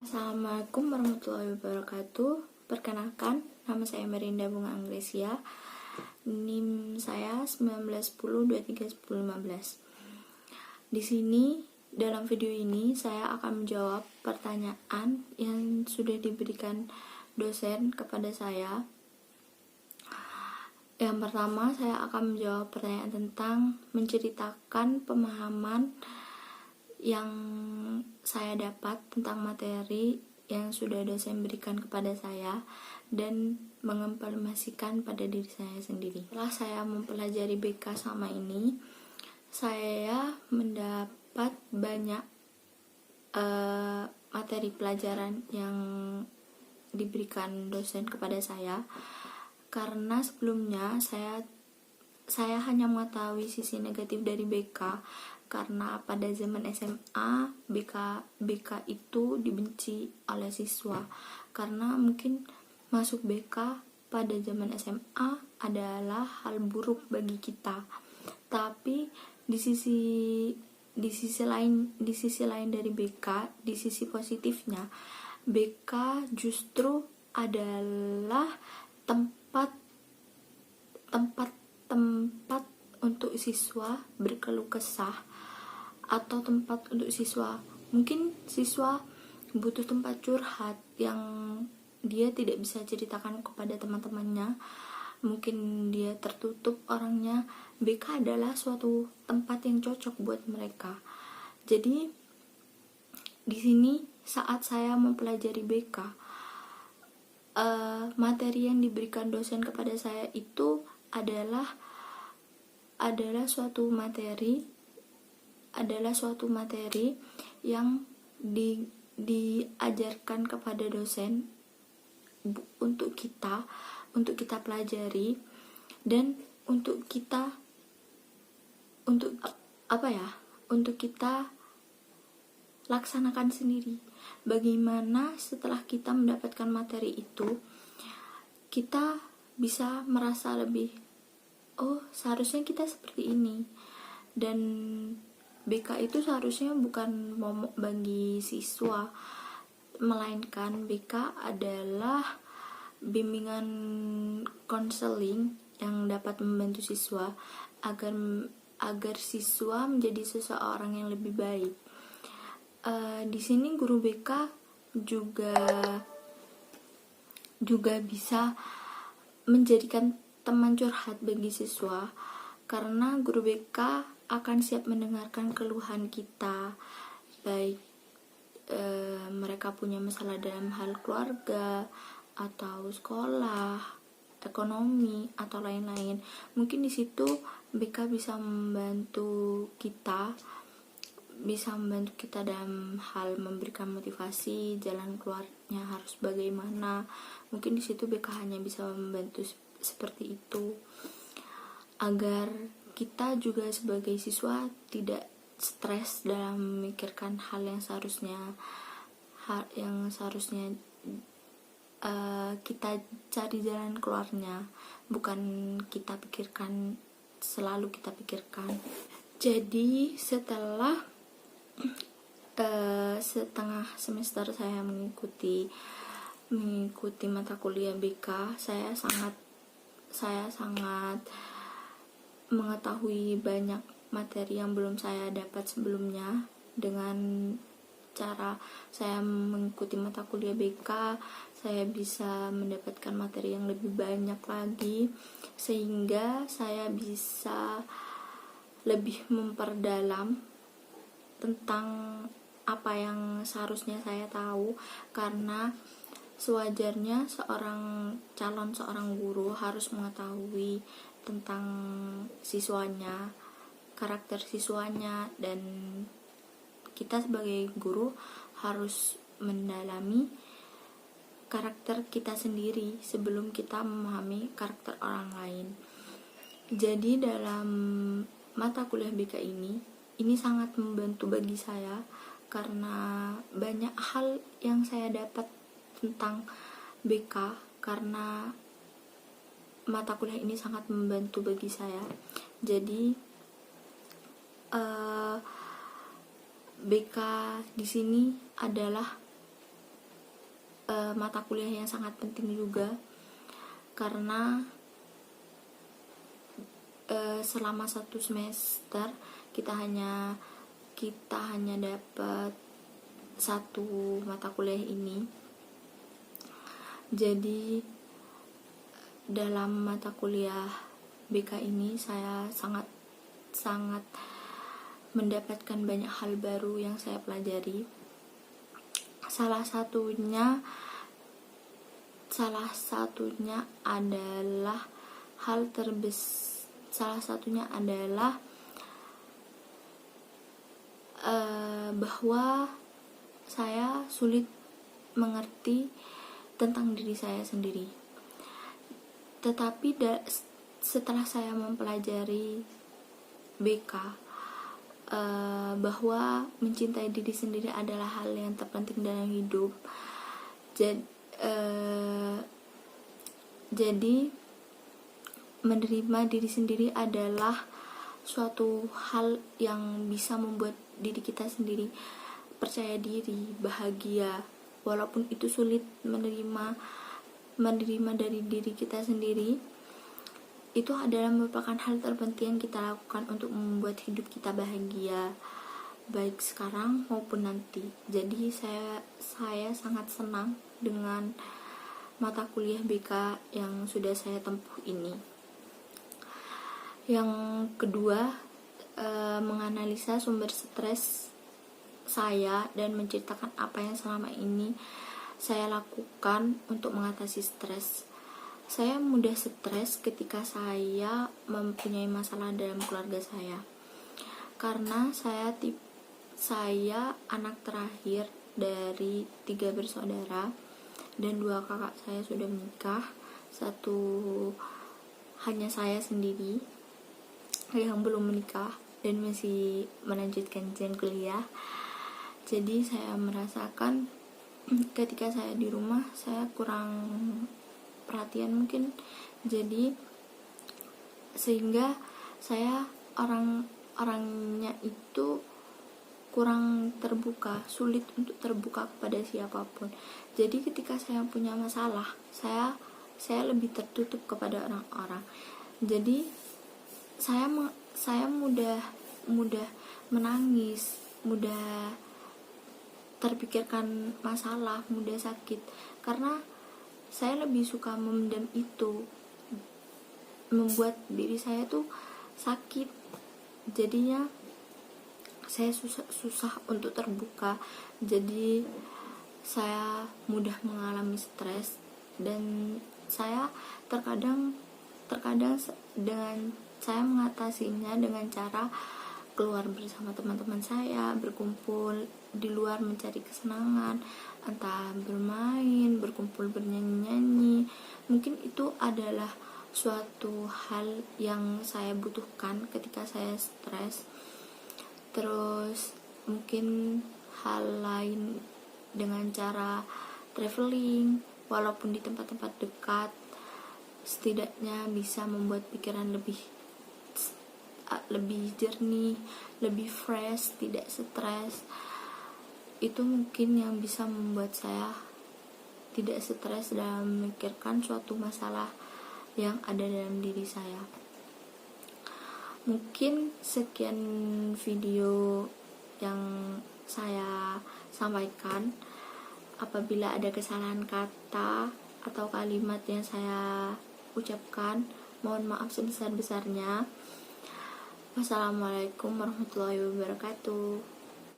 Assalamualaikum warahmatullahi wabarakatuh. Perkenalkan, nama saya Merinda Bunga Anglesia. NIM saya 1910231015. Di sini dalam video ini saya akan menjawab pertanyaan yang sudah diberikan dosen kepada saya. Yang pertama, saya akan menjawab pertanyaan tentang menceritakan pemahaman yang saya dapat tentang materi yang sudah dosen berikan kepada saya dan mengimplementasikan pada diri saya sendiri. Setelah saya mempelajari BK selama ini, saya mendapat banyak materi pelajaran yang diberikan dosen kepada saya, karena sebelumnya saya hanya mengetahui sisi negatif dari BK, karena pada zaman SMA BK itu dibenci oleh siswa, karena mungkin masuk BK pada zaman SMA adalah hal buruk bagi kita. Tapi di sisi lain dari BK, di sisi positifnya, BK justru adalah tempat untuk siswa berkeluh kesah, atau tempat untuk mungkin siswa butuh tempat curhat yang dia tidak bisa ceritakan kepada teman-temannya, mungkin dia tertutup orangnya. BK adalah suatu tempat yang cocok buat mereka. Jadi di sini saat saya mempelajari BK, materi yang diberikan dosen kepada saya itu adalah suatu materi yang diajarkan kepada dosen untuk kita pelajari, dan untuk kita laksanakan sendiri. Bagaimana setelah kita mendapatkan materi itu, kita bisa merasa lebih, oh seharusnya kita seperti ini. Dan BK itu seharusnya bukan momok bagi siswa, melainkan BK adalah bimbingan konseling yang dapat membantu siswa agar siswa menjadi seseorang yang lebih baik. Di sini guru BK juga bisa menjadikan teman curhat bagi siswa, karena guru BK akan siap mendengarkan keluhan kita, baik mereka punya masalah dalam hal keluarga atau sekolah, ekonomi atau lain-lain. Mungkin di situ BK bisa membantu kita dalam hal memberikan motivasi, jalan keluarnya harus bagaimana. Mungkin di situ BK hanya bisa membantu seperti itu, agar kita juga sebagai siswa tidak stres dalam memikirkan hal yang seharusnya kita cari jalan keluarnya, bukan selalu kita pikirkan. Jadi setelah setengah semester saya mengikuti mata kuliah BK, saya sangat mengetahui banyak materi yang belum saya dapat sebelumnya. Dengan cara saya mengikuti mata kuliah BK, saya bisa mendapatkan materi yang lebih banyak lagi, sehingga saya bisa lebih memperdalam tentang apa yang seharusnya saya tahu. Karena sewajarnya seorang guru harus mengetahui tentang siswanya, karakter siswanya, dan kita sebagai guru harus mendalami karakter kita sendiri sebelum kita memahami karakter orang lain. Jadi dalam mata kuliah BK ini sangat membantu bagi saya, karena banyak hal yang saya dapat tentang BK, karena mata kuliah ini sangat membantu bagi saya. Jadi BK di sini adalah mata kuliah yang sangat penting juga, karena selama 1 semester kita hanya dapat 1 mata kuliah ini. Jadi dalam mata kuliah BK ini saya sangat mendapatkan banyak hal baru yang saya pelajari. Salah satunya adalah bahwa saya sulit mengerti tentang diri saya sendiri. Tetapi setelah saya mempelajari BK, bahwa mencintai diri sendiri adalah hal yang terpenting dalam hidup. Jadi menerima diri sendiri adalah suatu hal yang bisa membuat diri kita sendiri percaya diri, bahagia. Walaupun itu sulit menerima dari diri kita sendiri, itu adalah merupakan hal terpenting yang kita lakukan untuk membuat hidup kita bahagia, baik sekarang maupun nanti. Jadi saya sangat senang dengan mata kuliah BK yang sudah saya tempuh ini. Yang kedua, menganalisa sumber stres saya dan menceritakan apa yang selama ini saya lakukan untuk mengatasi stres. Saya mudah stres ketika saya mempunyai masalah dalam keluarga saya, karena saya anak terakhir dari 3 bersaudara, dan 2 kakak saya sudah menikah, 1 hanya saya sendiri yang belum menikah dan masih melanjutkan jenjang kuliah. Jadi saya merasakan ketika saya di rumah saya kurang perhatian mungkin, jadi sehingga saya orangnya itu kurang terbuka, sulit untuk terbuka kepada siapapun. Jadi ketika saya punya masalah, saya lebih tertutup kepada orang-orang. Jadi saya mudah menangis, mudah terpikirkan masalah, mudah sakit, karena saya lebih suka memendam itu, membuat diri saya tuh sakit. Jadinya saya susah untuk terbuka. Jadi saya mudah mengalami stres, dan saya terkadang dengan saya mengatasinya dengan cara keluar bersama teman-teman saya, berkumpul di luar mencari kesenangan, entah bermain, berkumpul bernyanyi-nyanyi. Mungkin itu adalah suatu hal yang saya butuhkan ketika saya stres. Terus mungkin hal lain dengan cara traveling, walaupun di tempat-tempat dekat, setidaknya bisa membuat pikiran lebih jernih, lebih fresh, tidak stres. Itu mungkin yang bisa membuat saya tidak stres dalam memikirkan suatu masalah yang ada dalam diri saya. Mungkin sekian video yang saya sampaikan. Apabila ada kesalahan kata atau kalimat yang saya ucapkan, mohon maaf sebesar-besarnya. Wassalamualaikum warahmatullahi wabarakatuh.